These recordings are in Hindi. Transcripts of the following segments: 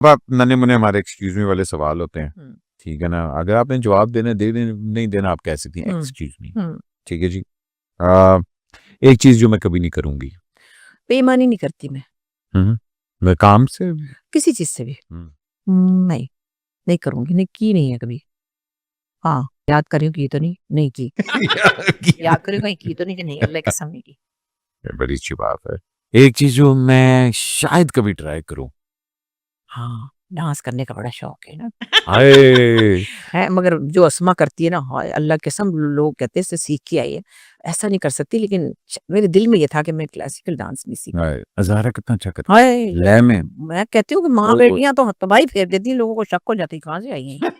आप नन्हे मुन्ने हमारे एक्सक्यूज मी वाले सवाल होते हैं, हुँ, ठीक है ना? अगर आपने जवाब देना दे दें, नहीं देना आप कह सकती हैं हुँ, एक्सक्यूज मी, हुँ। ठीक है जी। अ, एक चीज़ जो मैं कभी नहीं करूँगी। बेईमानी नहीं करती मैं, हुँ, मैं काम से किसी चीज़ से भी। हुँ, नहीं, नहीं करूँगी, नहीं की नहीं है कभी। हाँ, याद कर रही हूँ की तो नहीं, नहीं की। याद कर रही हूँ कहीं की तो नहीं कि नहीं, अल्लाह की कसम नहीं की। ये बड़ी अच्छी बात है। एक चीज़ जो मैं शायद कभी ट्राई करूँ। हाँ, डांस करने का बड़ा शौक है ना। हाय! है मगर जो अस्मा करती है ना, हाय अल्लाह की कसम लोग कहते हैं इससे सीख के आई है। ऐसा नहीं कर सकती लेकिन मेरे दिल में ये था कि मैं क्लासिकल डांस नहीं सीखूँ। हाय! नज़ारा कितना अच्छा कर हाय! लय में। मैं कहती हूँ कि ओए होए! माँ-बेटियाँ तो तबाही फेर देती हैं, लोगों को शक हो जाती है, कहाँ से आई हैं ये?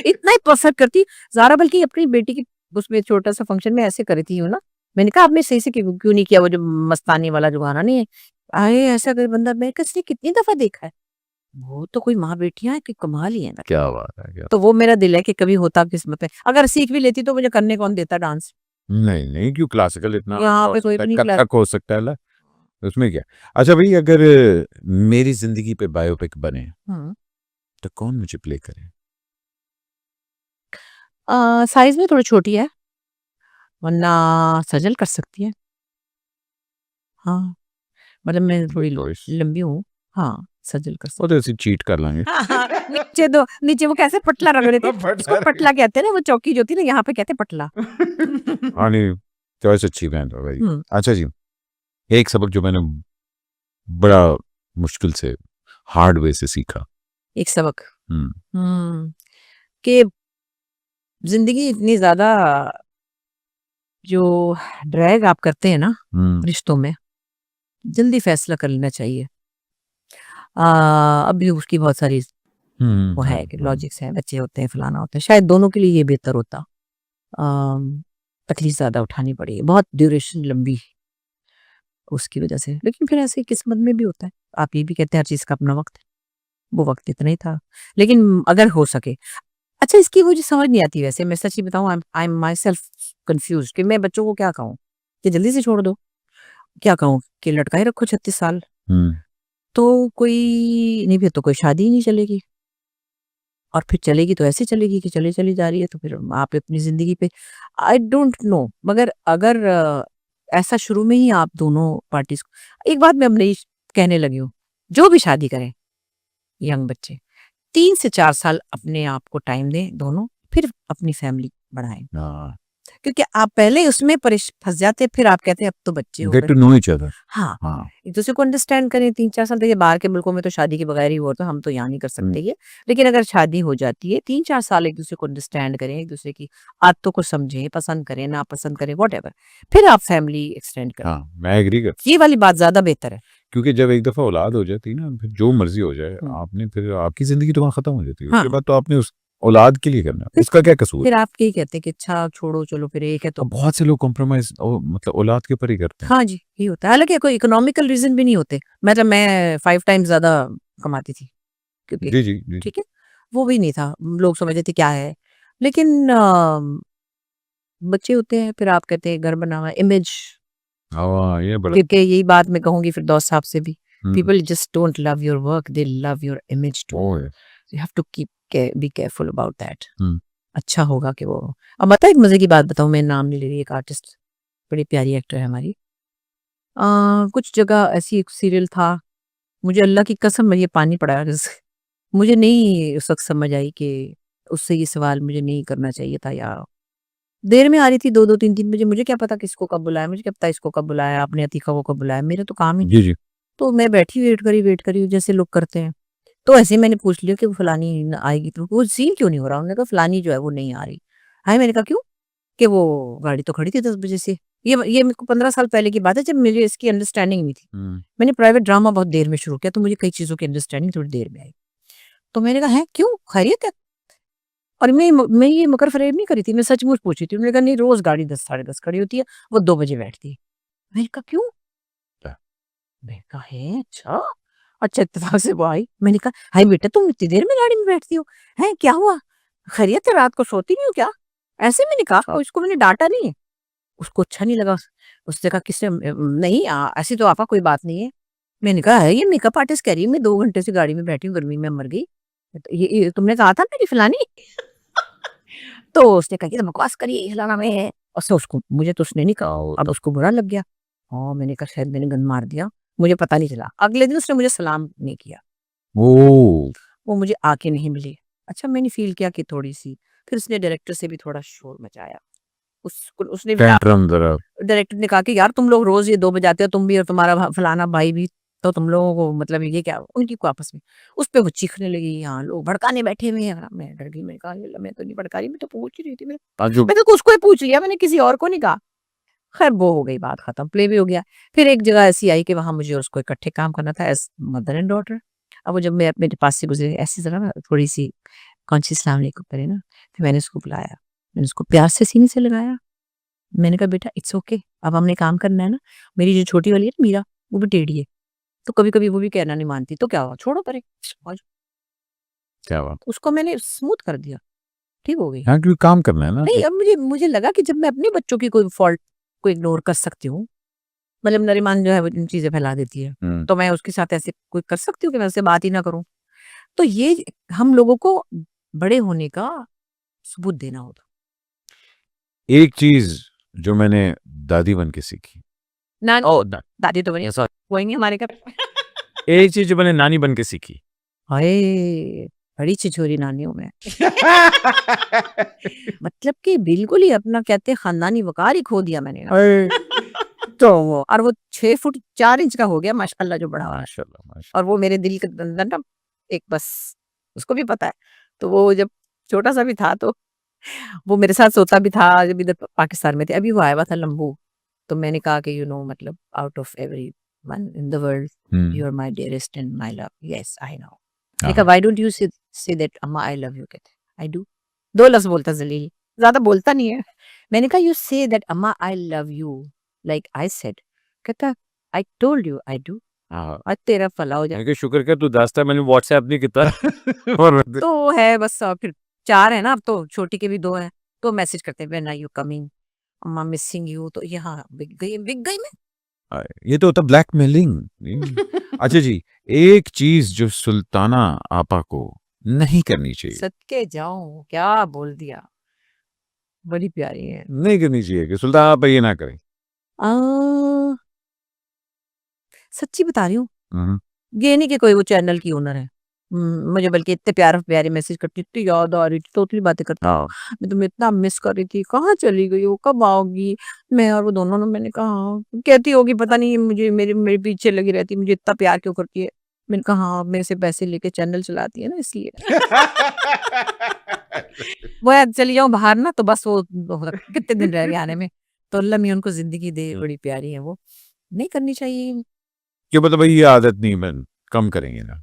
इतना ही परफेक्ट करती ज़ारा बल्कि अपनी बेटी की उसमें छोटा-सा फंक्शन में ऐसे करी थी, ना मैंने कहा आपने सही से क्यों नहीं किया वो जो मस्तानी वाला जो गाना नहीं है? आए ऐसा अगर बंदा मैं कहा इसने कितनी दफ़ा देखा है। वो तो कोई माँ-बेटियाँ हैं कि कमाल ही है ना। क्या बात है, क्या तो वो मेरा दिल है कि कभी होता किस्मत में। अगर सीख भी लेती तो मुझे करने कौन देता डांस? नहीं, नहीं क्यों क्लासिकल इतना यहाँ अच्छा हो पे कोई सकता भी है, नहीं क्लास कथक हो सकता है ला उसमें क्या? अच्छा भई अगर मेरी ज़िंदगी पे बायोपिक बने, हुँ। तो कौन मुझे प्ले करे? साइज़ में थोड़ी छोटी है, वरना सजल कर सकती है। हाँ, मतलब मैं गुड थोड़ी चॉइस। लंबी हूँ। हाँ, सजल कर वो सकती तो ऐसे चीट कर लेंगे। हाँ, हाँ, नीचे वो कैसे पटला रख रहे थे, इसको पटला कहते हैं ना, वो चौकी जो होती है ना, यहाँ पे कहते हैं पटला। हाँ, नहीं चॉइस अच्छी है तो भाई। हुँ, अच्छा जी, एक सबक जो मैंने बड़ा मुश्किल से हार्ड वे से सीखा। एक सबक हुँ, कि ज़िंदगी इतनी ज़्यादा जो ड्रैग आप करते हैं ना, हुँ, रिश्तों में, जल्दी फैसला कर लेना चाहिए। अभी उसकी बहुत सारी हुँ, वो हाँ, है कि हाँ। लॉजिक्स हैं, बच्चे होते हैं, फलाना होता है। शायद दोनों के लिए ये बेहतर होता। तकलीफ ज़्यादा उठानी पड़ी, बहुत ड्यूरेशन लंबी उसकी वजह से। लेकिन फिर ऐसे किस्मत में भी होता है। आप ये भी कहते हैं हर चीज़ का अपना वक़्त है, वो वक़्त इतना ही था। लेकिन अगर हो सके अच्छा इसकी मुझे समझ नहीं आती वैसे मैं सच ही बताऊँ I am my self confused कि मैं बच्चों को क्या कहूँ? कि जल्दी से छोड़ दो? क्या कहूँ कि लटकाए रखो 36 साल? हुँ, तो कोई नहीं फिर तो कोई शादी ही नहीं चलेगी। और फिर चलेगी तो ऐसे चलेगी कि चली चली जा रही है तो फिर आप अपनी ज़िंदगी पे आई डोंट नो मगर अगर ऐसा शुरू में ही आप दोनों पार्टीज़ को एक बात मैं अब नई कहने लगी हूँ, जो भी शादी करें यंग बच्चे 3 से 4 साल अपने आप को टाइम दें दोनों, फिर अपनी फैमिली बढ़ाएँ। हाँ, क्योंकि आप पहले उसमें फँस जाते हैं फिर आप कहते हैं अब तो बच्चे हो गेट गए। To know each other. हाँ, हाँ, एक-दूसरे को अंडरस्टैंड करें 3-4 साल देखिए बाहर के मुल्कों में तो शादी के बगैर ही वो तो हम तो यहाँ नहीं कर हुँ, सकते ये। लेकिन अगर शादी हो जाती है 3-4 साल एक-दूसरे को अंडरस्टैंड करें, एक-दूसरे की आदतों को समझें, पसंद करें, नापसंद करें, व्हाटएवर फिर आप फैमिली एक्सटेंड करें। हाँ, मैं एग्री करता ये वाली बात ज़्यादा बेहतर है। क्योंकि जब एक दफ़ा औलाद हो जाती है ना, फिर जो मर्ज़ी हो जाए, हुँ, आपने फिर आपकी ज़िंदगी तो वहाँ ख़त्म हो जाती है। हाँ, उसके बाद तो आपने उस औलाद के लिए करना है। फिर उसका क्या कसूर? फिर आप यही कहते हैं कि अच्छा छोड़ो चलो फिर एक है तो अब बहुत से लोग कॉम्प्रोमाइज़ मतलब औलाद के ऊपर ही करते हैं। हाँ जी, यही होता है। हालाँकि कोई इकोनॉमिकल रीज़न भी नहीं होते। मतलब मैं 5 टाइम्स ज़्यादा कमाती थी क्योंकि जी, जी, जी, जी। ठीक है? वो भी नहीं था। लोग समझते थे क्या है? लेकिन बच्चे होते हैं फिर आप कहते हैं घर बना हुआ है, इमेज हाँ, ये बड़ा क्योंकि यही बात मैं कहूँगी फिरदौस साहब से भी। Hmm, people just don't love your work, they love your image too. वो है। यू हैव टू कीप के be careful about that. Hmm, अच्छा होगा कि वो अब पता है एक मज़े की बात बताऊँ मैं नाम नहीं ले रही एक आर्टिस्ट बड़ी प्यारी एक्टर है हमारी। कुछ जगह ऐसी एक सीरियल था, मुझे अल्लाह की कसम में ये पानी पड़ा है मुझे नहीं उस वक़्त समझ आई कि उससे ये सवाल मुझे नहीं करना चाहिए था या देर में आ रही थी 2-2 3-3 बजे मुझे क्या पता किसको कब बुलाया, मुझे क्या पता इसको कब बुलाया, आपने अतीका को कब बुलाया, मेरा तो काम ही जी, जी। तो मैं बैठी वेट करी हूँ जैसे लोग करते हैं। तो ऐसे ही मैंने पूछ लिया कि वो फलानी न आएगी तो वो सीन क्यों नहीं हो रहा? उन्होंने कहा फलानी जो है वो नहीं आ रही। हाय मैंने कहा क्यों? कि वो गाड़ी तो खड़ी थी 10 बजे से। ये मेरे को 15 साल पहले की बात है जब मुझे इसकी अंडरस्टैंडिंग नहीं थी। हुँ, मैंने प्राइवेट ड्रामा बहुत देर में शुरू किया तो मुझे कई चीज़ों की अंडरस्टैंडिंग थोड़ी देर में आई। तो मैंने कहा हैं क्यों? खैरियत है? और मैं ये मकर फ़रेब नहीं करी थी, मैं सचमुच पूछी थी। उन्होंने कहा नहीं रोज़ गाड़ी 10 साढ़े 10 खड़ी होती है, वो 2 बजे बैठती है। मैंने कहा क्यों? क्या? मैंने कहा हैं अच्छा? अच्छा इत्तेफ़ाक से वो आई। मैंने कहा हाय बेटा तुम इतनी देर में गाड़ी में बैठती हो? हैं क्या हुआ? खैरियत है रात को सोती नहीं हो क्या? ऐसे मैंने कहा और उसको मैंने डाँटा नहीं है। उसको अच्छा नहीं लगा। उसने कहा किसने नहीं ऐसी तो आपा कोई बात नहीं है। मैंने कहा है ये मेकअप आर्टिस्ट कह रही है मैं 2 घंटे से गाड़ी में बैठी हूँ गर्मी में मर गई। तो ये तुमने कहा था मेरी फलानी तो उसने कहा कि तो बकवास करिए फलाना में है और से उसको मुझे तो उसने नहीं कहा अब उसको बुरा लग गया। हाँ मैंने कहा शायद मैंने गन मार दिया मुझे पता नहीं चला। अगले दिन उसने मुझे सलाम नहीं किया ओ वो मुझे आके नहीं मिली। अच्छा मैंने फील किया कि थोड़ी सी फिर उसने डायरेक्टर से भी थोड़ा शोर मचाया। उसने भी टेंट्रम जरा डायरेक्टर ने कहा कि यार तुम लोग रोज ये 2 बजाते हो तुम भी और तुम्हारा फलाना भाई भी तो तुम लोगों को मतलब ये क्या उनकी को आपस में उस पे वो चीखने लगी यहाँ लोग भड़काने बैठे हुए हैं। मैं डर गई मैंने कहा "अल्लाह, मैं तो नहीं भड़का रही मैं तो पूछ ही रही थी ताजुब मैं तो उसको ही पूछ लिया मैंने किसी और को नहीं कहा। खैर वो हो गई बात खत्म प्ले भी हो गया। फिर एक जगह ऐसी आई कि वहां मुझे और उसको इकट्ठे काम करना था एज मदर एंड डॉटर। अब वो जब मैं मेरे पास से गुजरे ऐसी जगह ना थोड़ी सी कॉन्शियस सलाम अलैकुम करे ना फिर मैंने उसको बुलाया मैंने उसको प्यार से सीने से लगाया। मैंने कहा बेटा इट्स ओके अब हमने काम करना है ना। मेरी जो छोटी वाली है ना मीरा वो भी टेढ़ी है तो कभी कभी वो भी कहना नहीं मानती तो क्या हुआ छोड़ो परे और क्या बात उसको मैंने स्मूथ कर दिया ठीक हो गई। यहाँ क्योंकि काम करना है ना नहीं अब मुझे मुझे लगा कि जब मैं अपने बच्चों की कोई फॉल्ट को इग्नोर कर सकती हूँ मतलब नरीमान जो है वो इन चीजें फैला देती है तो मैं उसके साथ ऐसे कोई कर सकती हूँ कि मैं उससे बात ही ना करूं। तो ये हम लोगों को बड़े होने का सबूत देना होता। एक चीज जो मैंने दादी बन के सीखी ना दादी तो बनी वही नहीं हमारे घर एक चीज जो मैंने नानी बन के सीखी हाय बड़ी छिछोरी नानी हूँ मैं मतलब कि बिल्कुल ही अपना कहते हैं खानदानी वकार ही खो दिया मैंने ना। तो वो और वो 6 फुट 4 इंच का हो गया माशाल्लाह जो बड़ा हुआ है। माशाल्लाह माशाल्लाह और वो मेरे दिल के अंदर ना एक बस उसको भी पता है। तो वो जब छोटा सा भी था तो वो मेरे साथ सोता भी था जब इधर पाकिस्तान में थे अभी वो आया हुआ था लंबू। तो मैंने कहा कि यू नो मतलब out of every one in the world you are my dearest and my love yes I know. देखा why don't you say that Amma I love you कहते आई डू 2 लफ्ज बोलता जलील ज्यादा बोलता नहीं है। मैंने कहा you say that Amma I love you like I said कहता I told you I do हाँ आज तेरा फला हो जाए। मैंने कहा शुक्र कर तू दास्ता मैंने व्हाट्सएप नहीं किया और तो वो है बस फिर 4 है ना अब तो छोटी के भी 2 हैं तो मैसेज करते हैं व्हेन आर यू कमिंग अम्मा मिसिंग यू तो यहाँ बिक गई मैं ये तो होता ब्लैकमेलिंग अच्छा जी एक चीज जो सुल्ताना आपा को नहीं करनी चाहिए सदके जाऊं क्या बोल दिया बड़ी प्यारी है। नहीं करनी चाहिए कि सुल्ताना आपा ये ना करें आ, सच्ची बता रही हूँ हम्म, ये नहीं कि कोई वो चैनल की ओनर है। मुझे बल्कि इतने प्यारे प्यारे मैसेज करती इतनी याद आ रही थी तो उतनी बातें करती हाँ मैं तुम्हें इतना मिस कर रही थी कहाँ चली गई हो कब आओगी। मैं और वो दोनों ने मैंने कहा हाँ कहती होगी पता नहीं मुझे मेरे मेरे पीछे लगी रहती मुझे इतना प्यार क्यों करती है। मैंने कहा हाँ मेरे से पैसे लेके चैनल चलाती है ना इसलिए वो यार चली जाऊं बाहर ना तो बस वो कितने दिन रह गए आने में। तो अल्लाह मियां उनको जिंदगी दे बड़ी प्यारी है वो नहीं करनी चाहिए। क्यों मतलब भाई ये आदत नहीं मैं कम करेंगे ना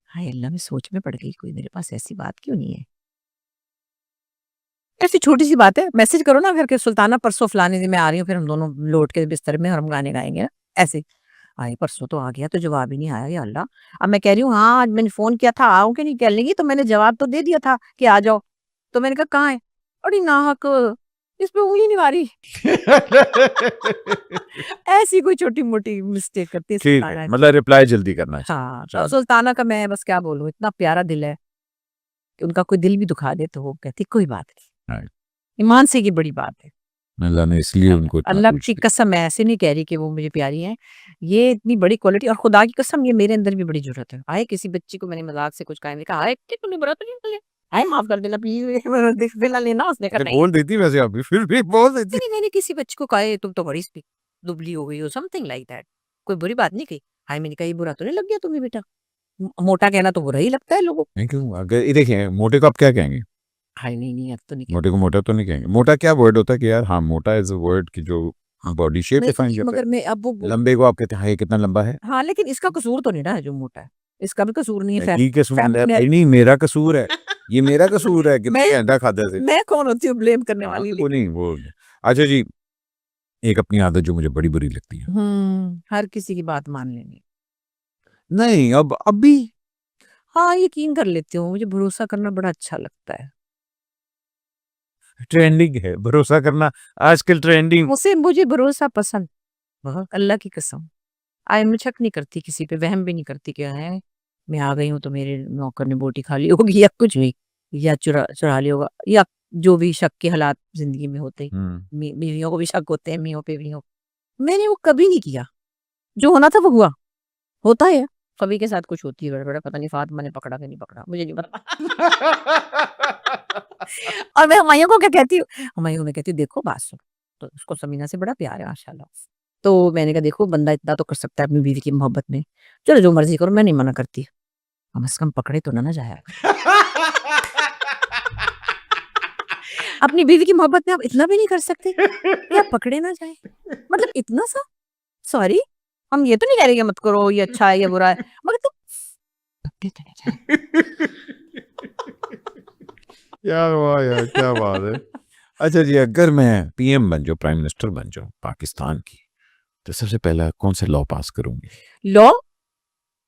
हाय अल्लाह मैं सोच में पड़ गई कोई मेरे पास ऐसी बात क्यों नहीं है। ऐसी छोटी सी बात है मैसेज करो ना करके सुल्ताना परसों फलाने दिन मैं आ रही हूँ फिर हम दोनों लौट के बिस्तर में और हम गाने गाएंगे ना ऐसे। आए परसों तो आ गया तो जवाब ही नहीं आया या अल्लाह। अब मैं कह रही हूँ हाँ आज मैंने फोन किया था आओ कि नहीं कह लेंगी तो मैंने जवाब तो दे दिया था कि आ जाओ। तो मैंने कहा कहाँ है अरे नाहक इस पे उंगली नहीं मारी ऐसी कोई छोटी मोटी मिस्टेक करती है ठीक है सुल्ताना। मतलब रिप्लाई जल्दी करना चाहिए हाँ तो सुल्ताना का मैं बस क्या बोलूँ इतना प्यारा दिल है कि उनका कोई दिल भी दुखा दे तो वो कहती कोई बात नहीं हाँ, ईमान से की बड़ी बात है। अल्लाह ने इसलिए उनको इतना अल्लाह कुछ की कसम मैं ऐसे नहीं कह रही कि वो मुझे प्यारी हैं। ये इतनी बड़ी क्वालिटी और खुदा की कसम ये मेरे अंदर भी बड़ी ज़रूरत है। आए किसी बच्ची को मैंने मज़ाक से कुछ कहा मैंने कहा हाय तूने बुरा तो नहीं बोला? हाय माफ़ कर देना प्लीज़ दिला लेना उसने कहा अच्छा, नहीं। बोल देती वैसे अभी फिर भी बोल देती नहीं मैंने किसी बच्ची को कहा है तुम तो बड़ी सी दुबली हो गई हो समथिंग लाइक दैट कोई बुरी बात नहीं कही। हाय मैंने कहा ये बुरा तो नहीं लग गया तुम्हें बेटा? मोटा कहना तो बुरा ही लगता है लोगों को। नहीं क्यों अगर ये देखिए मोटे को आप क्या कहेंगे हाय नहीं अब तो नहीं मोटे को मोटा तो नहीं कहेंगे मोटा क्या वर्ड होता है कि यार हाँ मोटा इज अ वर्ड की जो बॉडी शेप डिफाइन करता मगर है मैं अब वो लंबे को आप कहते हैं हाँ ये कितना लंबा है हाँ लेकिन इसका कसूर तो नहीं ना है जो मोटा है। इसका भी कसूर नहीं है नहीं कसूर फैमिली भाई नहीं मेरा कसूर है ये मेरा कसूर है कि मैं मैं अंडा खाता से मैं कौन होती हूँ ब्लेम करने हाँ, वाली वो नहीं वो अच्छा जी एक अपनी आदत जो मुझे बड़ी बुरी लगती है हर किसी की बात मान लेनी। नहीं अब भी हाँ यकीन कर लेती हूँ मुझे भरोसा करना बड़ा अच्छा लगता है। ट्रेंडिंग है भरोसा करना आजकल ट्रेंडिंग मुझे भरोसा पसंद अल्लाह की कसम मैं शक नहीं करती किसी पे, वहम भी नहीं करती कि है मैं आ गई हूँ तो मेरे नौकर ने बोटी खा ली होगी या कुछ भी, या चुरा चुरा लिया होगा, या जो भी शक के हालात जिंदगी में होते हैं। बीवियों को भी शक होते हैं, मियों पे भी हो। मैंने वो कभी नहीं किया, जो होना था वो हुआ, होता है कभी के साथ कुछ होती है गड़बड़, पता नहीं फातिमा ने पकड़ा कि नहीं पकड़ा, मुझे नहीं पता। और मैं हुमायूं को क्या कहती हूँ, हुमायूं में कहती हूँ देखो बात सुन, तो उसको समीना से बड़ा प्यार है माशाल्लाह। तो मैंने कहा देखो बंदा इतना तो कर सकता है अपनी बीवी की मोहब्बत में, चलो जो मर्जी करो, मैं नहीं मना करती, कम से कम पकड़े तो ना जाया। अपनी बीवी की मोहब्बत में आप इतना भी नहीं कर सकते कि आप पकड़े ना जाए, मतलब इतना सा। सॉरी, हम ये तो नहीं कह रहे कि मत करो, ये अच्छा है या बुरा है, मगर तुम पकड़े तो ना जाए। यार वाह यार, क्या बात है। अच्छा जी, अगर मैं पीएम बन जाऊं, प्राइम मिनिस्टर बन जाऊं पाकिस्तान की, तो सबसे पहला कौन से लॉ पास करूंगी? लॉ,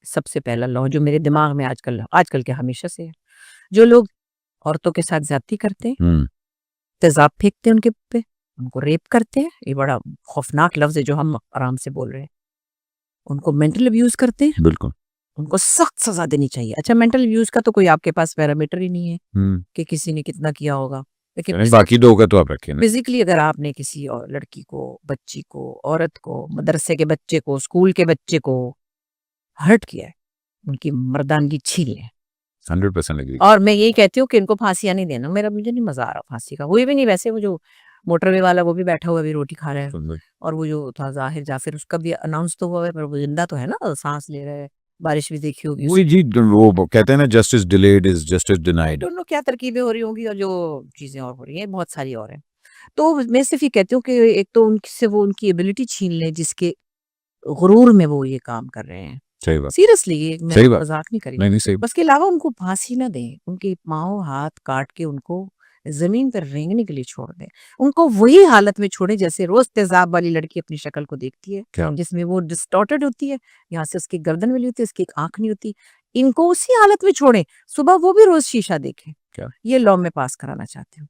सबसे पहला लॉ जो मेरे दिमाग में आजकल के हमेशा से है, जो लोग औरतों के साथ ज्यादती करते हैं, तेजाब फेंकते हैं उनके पे, उनको रेप करते हैं, ये बड़ा खौफनाक लफ्ज है जो हम आराम से बोल रहे हैं, उनको मेंटल अब्यूज करते हैं, बिल्कुल, उनको सख्त सजा देनी चाहिए। अच्छा, मेंटल अब्यूज का तो कोई आपके पास पैरामीटर ही नहीं है कि किसी ने कितना किया होगा, लेकिन बाकी दो का तो आप रखिए ना। फिजिकली अगर आपने किसी और लड़की को, बच्ची को, औरत को, मदरसे के बच्चे को, स्कूल के बच्चे को हर्ट किया है, उनकी मर्दानगी छीन ले। 100% एग्री। और मैं यही कहती हूँ कि इनको फांसियां नहीं देना, मुझे नहीं मजा आ रहा फांसी का, हुई भी नहीं वैसे। वो जो मोटरवे वाला वो भी बैठा हुआ अभी रोटी खा रहा है, और वो जो था जाहिर जाफिर, उसका भी अनाउंस तो हुआ है, पर वो जिंदा तो है ना, सांस ले रहा है, बारिश भी देखी होगी। वही जी, वो कहते हैं ना, justice delayed is justice denied. दोनों क्या तरकीबें हो रही होंगी और जो चीजें और हो रही हैं, बहुत सारी और हैं। तो मैं सिर्फ ये कहती हूँ कि एक तो उनसे वो उनकी एबिलिटी छीन ले जिसके गुरूर में वो ये काम कर रहे हैं। सही बात, सीरियसली, ये मैं सही बात, मजाक नहीं करी। नहीं सही बात। बस के अलावा उनको फांसी ना दें, उनके पाँव हाथ काट के उनको जमीन पर रेंगने के लिए छोड़ दें, उनको वही हालत में छोड़े जैसे रोज तेजाब वाली लड़की अपनी शक्ल को देखती है, क्या? जिसमें वो डिस्टॉर्टेड होती है, यहाँ से उसकी गर्दन वाली होती है, उसकी एक आंख नहीं होती, इनको उसी हालत में छोड़ें, सुबह वो भी रोज शीशा देखें। क्या? ये लॉ में पास कराना चाहती हूँ।